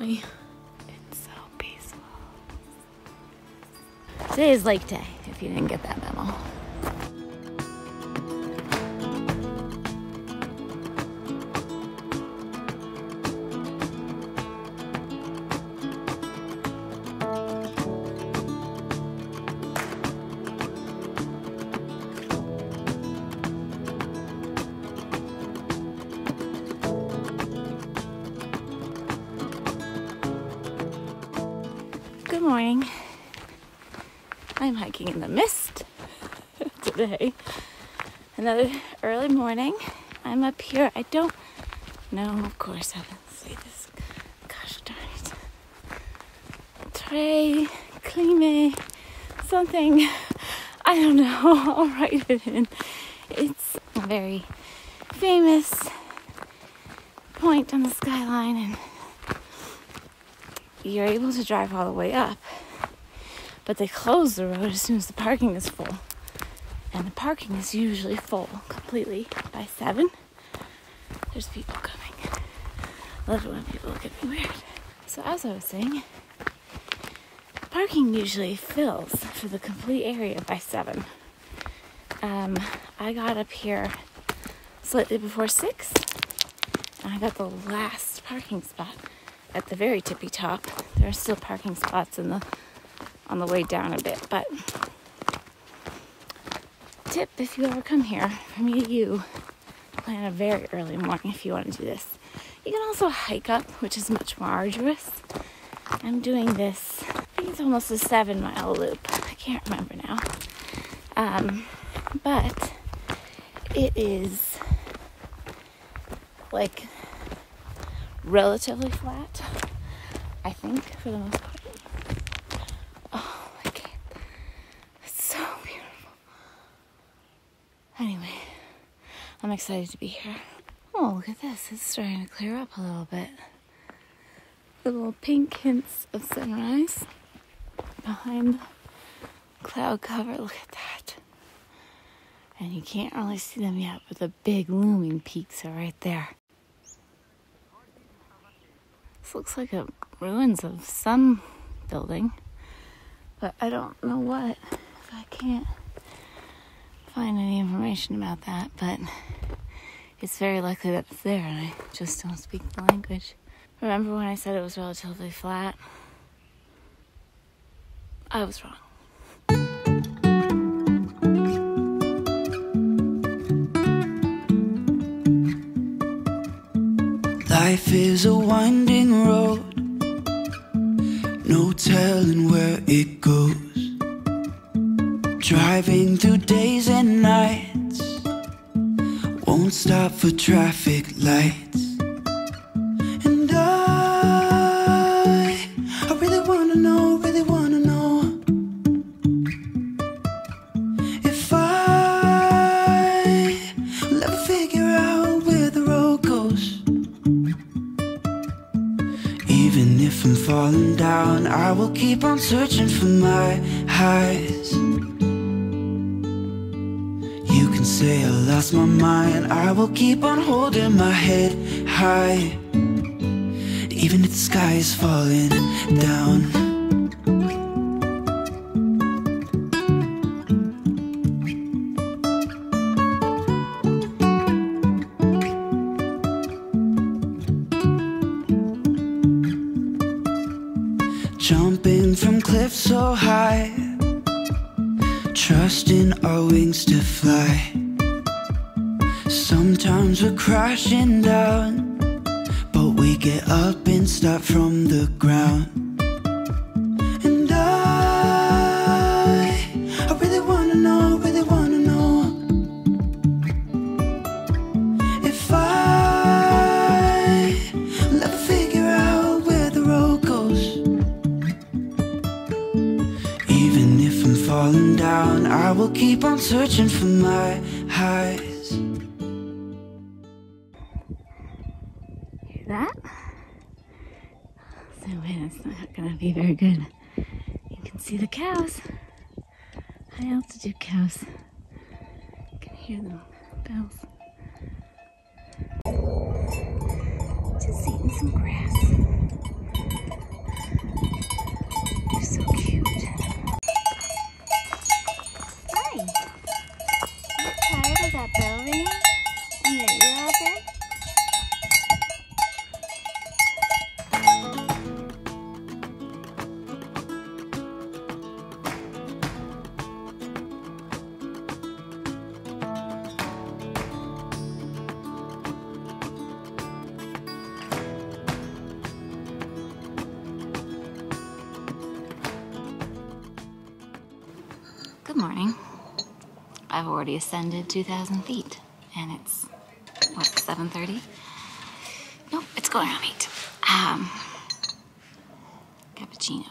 lovely. It's so peaceful. Today is lake day, if you didn't get that memo. Good morning. I'm hiking in the mist today. Another early morning. I'm up here. I don't know, of course, I didn't see this. Gosh darn it. Tre Clime something. I don't know. I'll write it in. It's a very famous point on the skyline, and you're able to drive all the way up, but they close the road as soon as the parking is full, and the parking is usually full completely by 7. There's people coming. I love it when people look at me weird. So as I was saying, parking usually fills for the complete area by 7. I got up here slightly before 6, and I got the last parking spot at the very tippy top. There are still parking spots on the way down a bit, but tip, if you ever come here, from me to you, plan a very early morning if you want to do this. You can also hike up, which is much more arduous. I'm doing this, I think it's almost a 7-mile loop. I can't remember now. But it is like relatively flat, I think, for the most part. Oh, I can't. It's so beautiful. Anyway, I'm excited to be here. Oh, look at this. It's starting to clear up a little bit. Little pink hints of sunrise behind the cloud cover. Look at that. And you can't really see them yet, but the big looming peaks are right there. This looks like a ruins of some building, but I don't know what. I can't find any information about that, but it's very likely that it's there, and I just don't speak the language. Remember when I said it was relatively flat? I was wrong. Life is a winding road, no telling where it goes. Driving through days and nights, won't stop for traffic lights. And I really wanna know, if I will ever figure out where the road goes. Even if I'm falling down, I will keep on searching for my highs. You can say I lost my mind, I will keep on holding my head high, even if the sky is falling down. Jumping from cliffs so high, trusting our wings to fly. Sometimes we're crashing down, but we get up and start from the ground. And I really wanna know, if I will ever figure out where the road goes. Even if I'm falling down, I will keep on searching for my highs. Hear that? So wait, it's not gonna be very good. You can see the cows. High altitude cows. You can hear them bells. Just eating some grass. so cute. Hi. You tired of that bell ringing in your ear all day? Good morning. I've already ascended 2,000 feet, and it's, what, 7:30? Nope, it's going on 8. Cappuccino.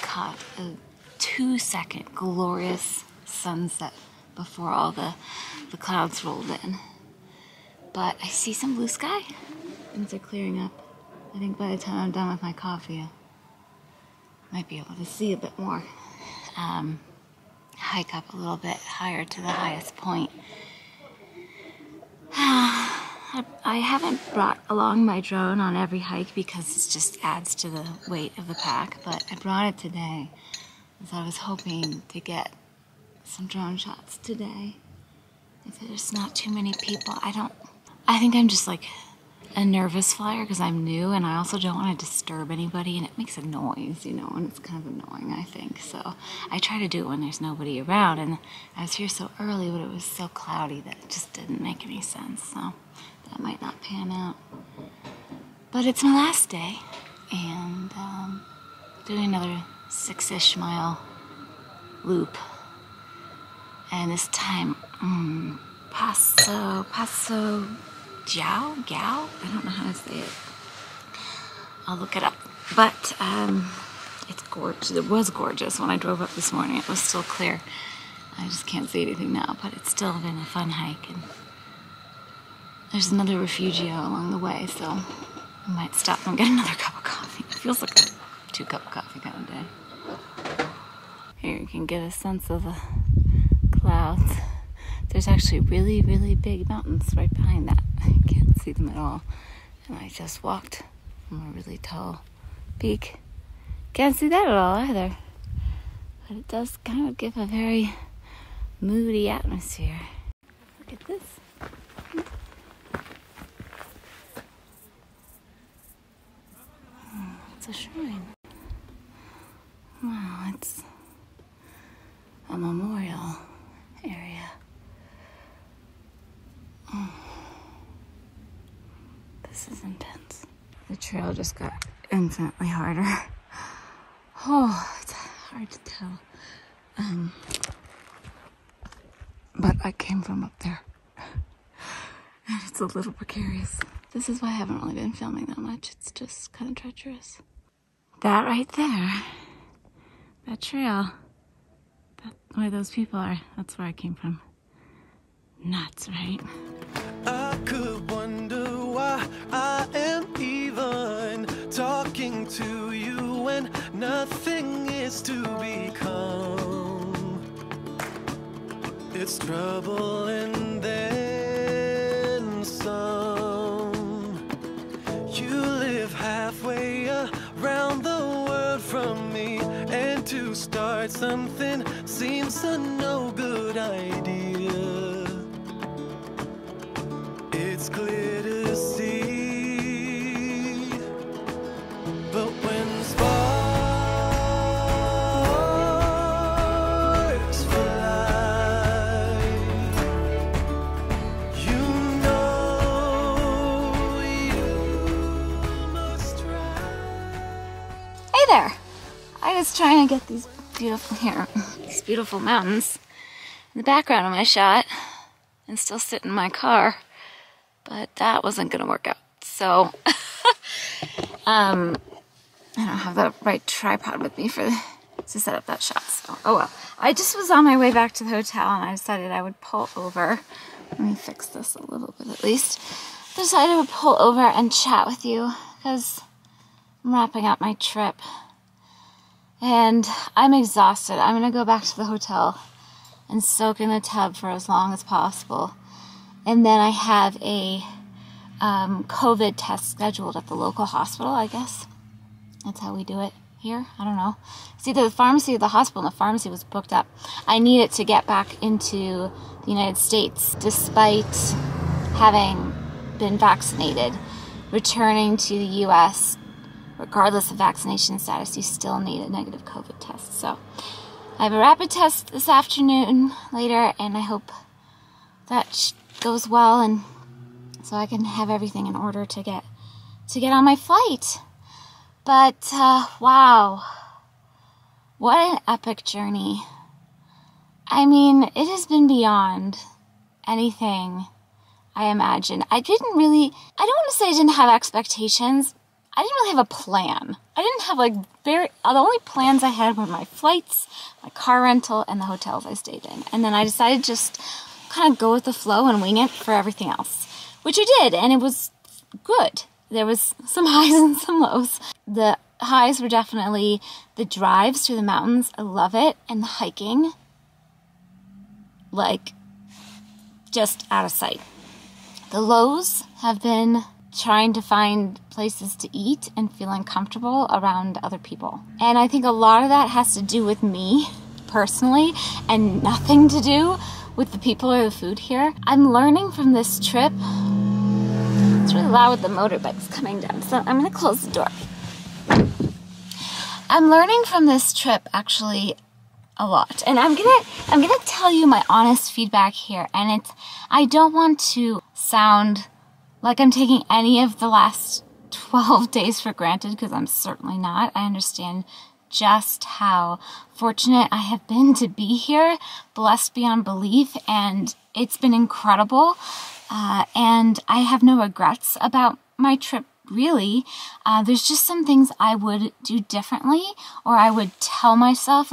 Caught a 2-second glorious sunset before all the clouds rolled in. But I see some blue sky. Things are clearing up. I think by the time I'm done with my coffee, I might be able to see a bit more. Hike up a little bit higher to the highest point. I haven't brought along my drone on every hike because it just adds to the weight of the pack, but I brought it today because I was hoping to get some drone shots today. If there's not too many people, I think I'm just like a nervous flyer because I'm new, and I also don't want to disturb anybody, and it makes a noise, you know, and it's kind of annoying, I think. So I try to do it when there's nobody around, and I was here so early, but it was so cloudy that it just didn't make any sense, so that might not pan out. But it's my last day, and doing another 6-ish mile loop, and this time, Paso Gao? I don't know how to say it. I'll look it up. But it's gorgeous. It was gorgeous when I drove up this morning. It was still clear. I just can't see anything now, but it's still been a fun hike. And there's another refugio along the way, so I might stop and get another cup of coffee. It feels like a 2-cup of coffee kind of day. Here you can get a sense of the clouds. There's actually really, really big mountains right behind that. I can't see them at all. And I just walked from a really tall peak. Can't see that at all either. But it does kind of give a very moody atmosphere. Look at this. It's a shrine. Wow, it's a memorial area. This is intense. The trail just got infinitely harder. Oh, it's hard to tell. But I came from up there. And it's a little precarious. This is why I haven't really been filming that much. It's just kind of treacherous. That right there, that trail, where those people are, that's where I came from. Nuts, right? I could wonder why I am even talking to you when nothing is to become. It's trouble and then some. You live halfway around the world from me, and to start something seems a no good idea. It's clear to see, but when sparks fly, you know you must try. Hey there! I was trying to get these beautiful mountains in the background of my shot and still sit in my car. But that wasn't going to work out. So, I don't have the right tripod with me to set up that shot. So, oh well. I just was on my way back to the hotel and I decided I would pull over. Let me fix this a little bit at least. I decided I would pull over and chat with you because I'm wrapping up my trip. And I'm exhausted. I'm going to go back to the hotel and soak in the tub for as long as possible. And then I have a COVID test scheduled at the local hospital, I guess. That's how we do it. here. I don't know. It's either the pharmacy or the hospital, and the pharmacy was booked up. I needed to get back into the United States despite having been vaccinated. Returning to the U.S., regardless of vaccination status, you still need a negative COVID test. So I have a rapid test this afternoon later, and I hope that goes well, and so I can have everything in order to get on my flight. But wow, what an epic journey. I mean, it has been beyond anything I imagined. I don't want to say I didn't have expectations. I didn't really have a plan. I didn't have the only plans I had were my flights, my car rental, and the hotels I stayed in. And then I decided just kind of go with the flow and wing it for everything else, which I did, and it was good. There was some highs and some lows. The highs were definitely the drives through the mountains. I love it. And the hiking, just out of sight. The lows have been trying to find places to eat and feeling comfortable around other people. And I think a lot of that has to do with me personally and nothing to do with the people or the food here. I'm learning from this trip. It's really loud with the motorbikes coming down, so I'm gonna close the door. I'm learning from this trip actually a lot, and I'm gonna tell you my honest feedback here. And I don't want to sound like I'm taking any of the last 12 days for granted, because I'm certainly not. I understand just how fortunate I have been to be here, blessed beyond belief, and it's been incredible. And I have no regrets about my trip, really. There's just some things I would do differently, or I would tell myself,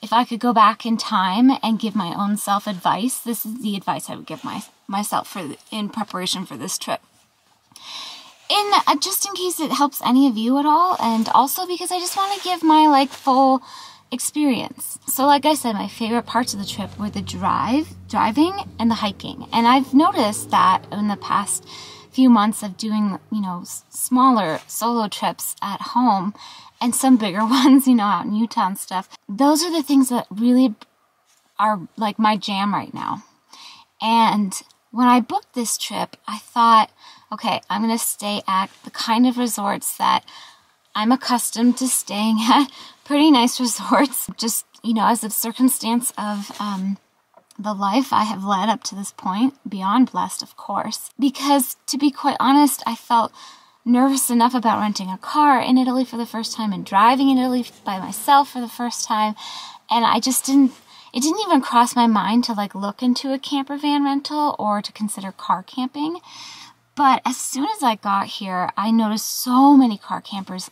if I could go back in time and give my own self advice, this is the advice I would give myself in preparation for this trip. Just in case it helps any of you at all, and also because I just want to give my full experience. So like I said, my favorite parts of the trip were the driving and the hiking. And I've noticed that in the past few months of doing, smaller solo trips at home and some bigger ones, out in Utah and stuff, those are the things that really are my jam right now. And when I booked this trip, I thought, okay, I'm going to stay at the kind of resorts that I'm accustomed to staying at, pretty nice resorts, just, as a circumstance of the life I have led up to this point, beyond blessed, of course. Because, to be quite honest, I felt nervous enough about renting a car in Italy for the first time and driving in Italy by myself for the first time, and it didn't even cross my mind to look into a camper van rental or to consider car camping. But as soon as I got here, I noticed so many car campers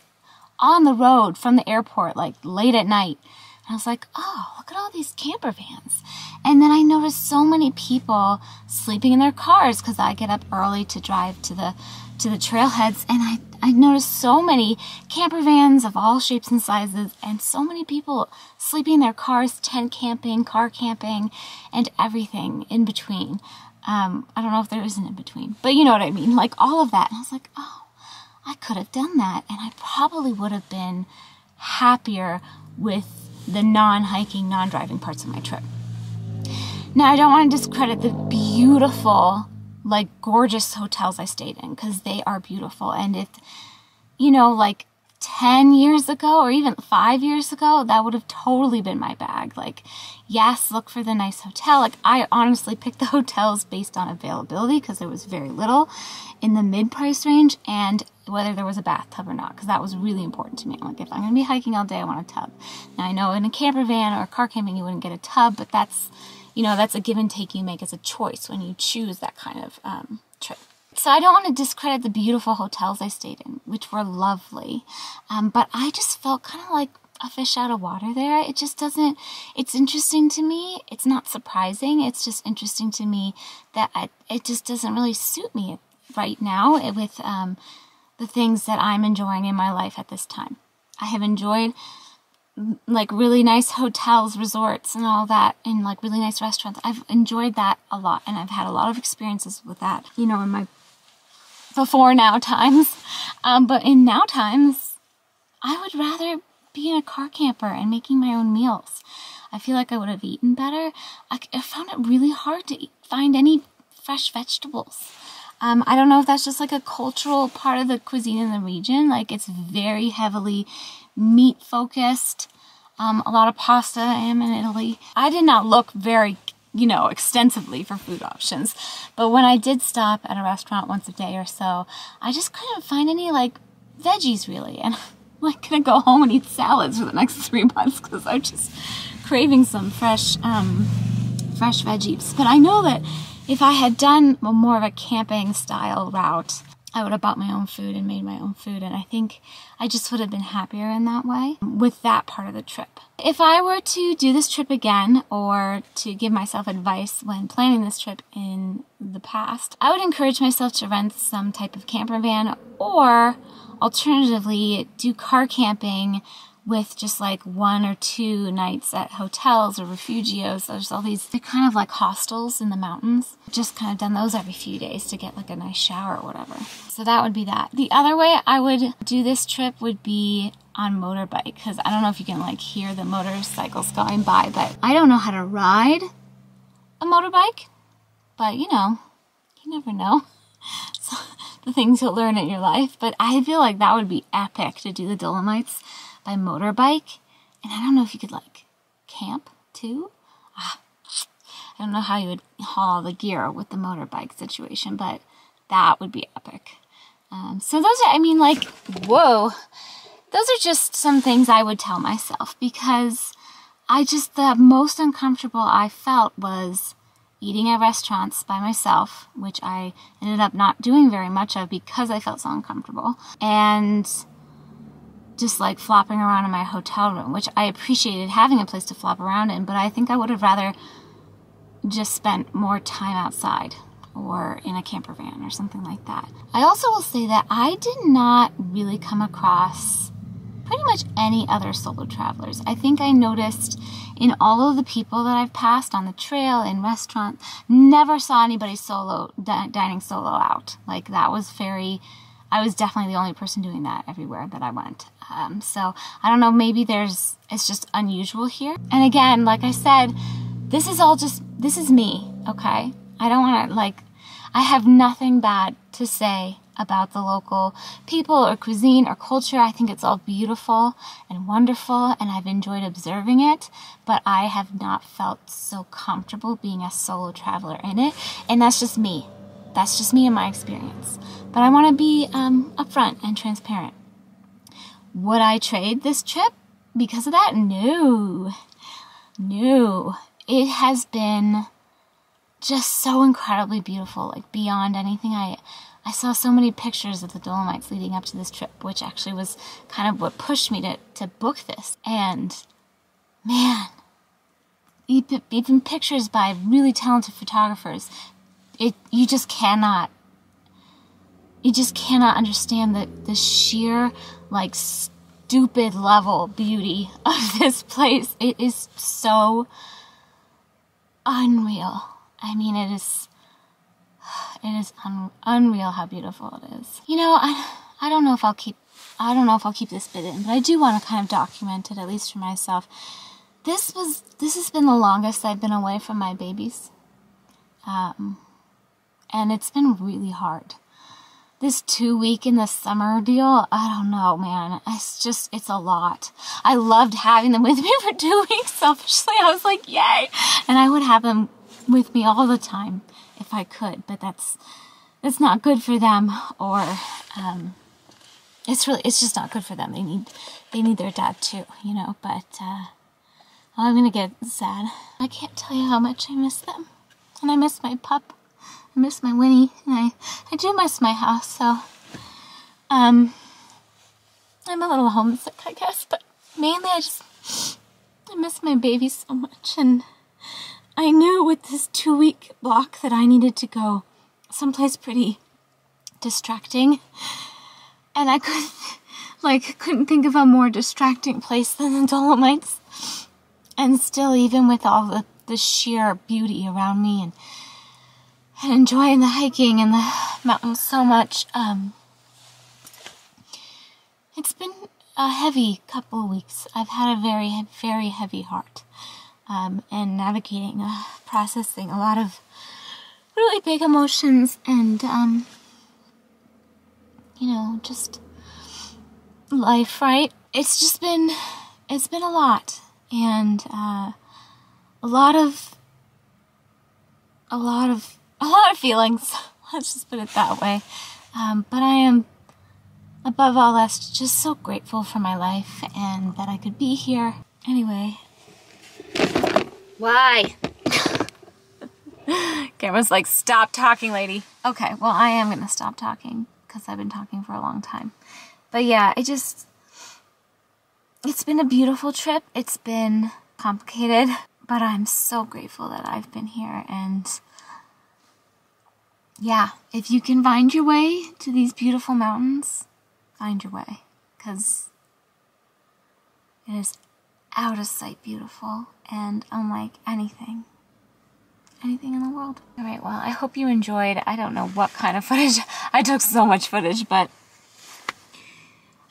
on the road from the airport, late at night. And I was like, oh, look at all these camper vans. And then I noticed so many people sleeping in their cars, because I get up early to drive to the trailheads, and I noticed so many camper vans of all shapes and sizes, and so many people sleeping in their cars, tent camping, car camping, and everything in between. I don't know if there is an in between, but you know what I mean, all of that. And I was like, oh, I could have done that, and I probably would have been happier with the non-hiking, non-driving parts of my trip. Now, I don't want to discredit the beautiful, gorgeous hotels I stayed in, because they are beautiful. And if, 10 years ago or even 5 years ago, that would have totally been my bag. Yes, look for the nice hotel. I honestly picked the hotels based on availability, because there was very little in the mid-price range, and whether there was a bathtub or not, because that was really important to me. If I'm going to be hiking all day, I want a tub. Now, I know in a camper van or car camping, you wouldn't get a tub, but that's a give and take you make as a choice when you choose that kind of trip. So I don't want to discredit the beautiful hotels I stayed in, which were lovely. But I just felt kind of like a fish out of water there. It just doesn't, it's interesting to me. It's not surprising. It's just interesting to me that it just doesn't really suit me right now with the things that I'm enjoying in my life at this time. I have enjoyed really nice hotels, resorts, and all that, and really nice restaurants. I've enjoyed that a lot, and I've had a lot of experiences with that, in my before now times. But in now times, I would rather being a car camper and making my own meals. I feel like I would have eaten better. I found it really hard to find any fresh vegetables. I don't know if that's just like a cultural part of the cuisine in the region. Like, it's very heavily meat focused. A lot of pasta. I am in Italy. I did not look very, extensively for food options. But when I did stop at a restaurant once a day or so, I just couldn't find any like veggies really. And I'm like gonna go home and eat salads for the next 3 months because I'm just craving some fresh veggies. But I know that if I had done more of a camping style route, I would have bought my own food and made my own food, and I think I just would have been happier in that way with that part of the trip. If I were to do this trip again, or to give myself advice when planning this trip in the past, I would encourage myself to rent some type of camper van, or alternatively do car camping with just like 1 or 2 nights at hotels or refugios. There's all these, they're kind of like hostels in the mountains. Just kind of done those every few days to get like a nice shower or whatever. So that would be that. The other way I would do this trip would be on motorbike, because I don't know if you can like hear the motorcycles going by, but I don't know how to ride a motorbike, but you never know. So, the things you'll learn in your life. But I feel like that would be epic to do the Dolomites by motorbike. And I don't know if you could like camp too. I don't know how you would haul the gear with the motorbike situation, but that would be epic. So those are, whoa. Those are just some things I would tell myself, because the most uncomfortable I felt was eating at restaurants by myself, which I ended up not doing very much of because I felt so uncomfortable. And just like flopping around in my hotel room, which I appreciated having a place to flop around in, but I think I would have rather just spent more time outside or in a camper van or something like that. I also will say that I did not really come across pretty much any other solo travelers. I think I noticed in all of the people that I've passed on the trail, in restaurants, never saw anybody dining solo out. Like, that was I was definitely the only person doing that everywhere that I went. So I don't know, maybe it's just unusual here. And again, like I said, this is me, okay? I don't want to, I have nothing bad to say about the local people or cuisine or culture. I think it's all beautiful and wonderful, and I've enjoyed observing it, but I have not felt so comfortable being a solo traveler in it, and that's just me. That's just me and my experience. But I want to be upfront and transparent. Would I trade this trip because of that? No. It has been just so incredibly beautiful, like beyond anything. I saw so many pictures of the Dolomites leading up to this trip, which actually was kind of what pushed me to book this. And man, even pictures by really talented photographers, you just cannot understand the sheer, stupid level beauty of this place. It is so unreal. I mean, it is unreal how beautiful it is. I don't know if I'll keep this bit in, but I do want to kind of document it, at least for myself. This has been the longest I've been away from my babies. And it's been really hard. This 2-week in the summer deal, I don't know, man. It's a lot. I loved having them with me for 2 weeks. Selfishly, I was like, yay! And I would have them with me all the time if I could, but that's not good for them, or it's just not good for them. They need their dad too, but I'm gonna get sad. I can't tell you how much I miss them. And I miss my pup. I miss my Winnie, and I do miss my house, so I'm a little homesick, I guess, but mainly I miss my baby so much. And I knew with this 2-week block that I needed to go someplace pretty distracting, and I couldn't think of a more distracting place than the Dolomites. And still, even with all the sheer beauty around me and enjoying the hiking and the mountains so much, it's been a heavy couple of weeks. I've had a very, very heavy heart. And navigating, processing a lot of really big emotions and, you know, just life, right? It's been a lot. And, a lot of feelings. Let's just put it that way. But I am, above all else, just so grateful for my life and that I could be here. Anyway. Why? Camera's like, stop talking, lady. Okay, well, I am gonna stop talking because I've been talking for a long time. But yeah, it's been a beautiful trip. It's been complicated, but I'm so grateful that I've been here. And yeah, if you can find your way to these beautiful mountains, find your way, because it is out of sight beautiful and unlike anything in the world. All right, well, I hope you enjoyed. I don't know what kind of footage. I took so much footage, but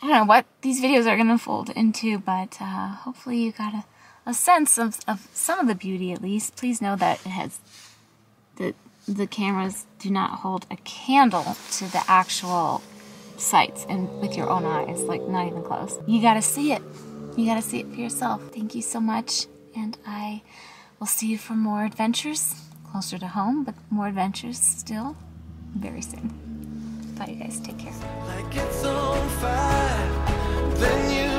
I don't know what these videos are going to fold into, but hopefully you got a sense of some of the beauty at least. Please know that it has the cameras do not hold a candle to the actual sights and with your own eyes, like not even close. You gotta see it. You gotta see it for yourself. Thank you so much, and I will see you for more adventures closer to home, but more adventures still very soon. Bye, you guys. Take care. Like it's on fire, then you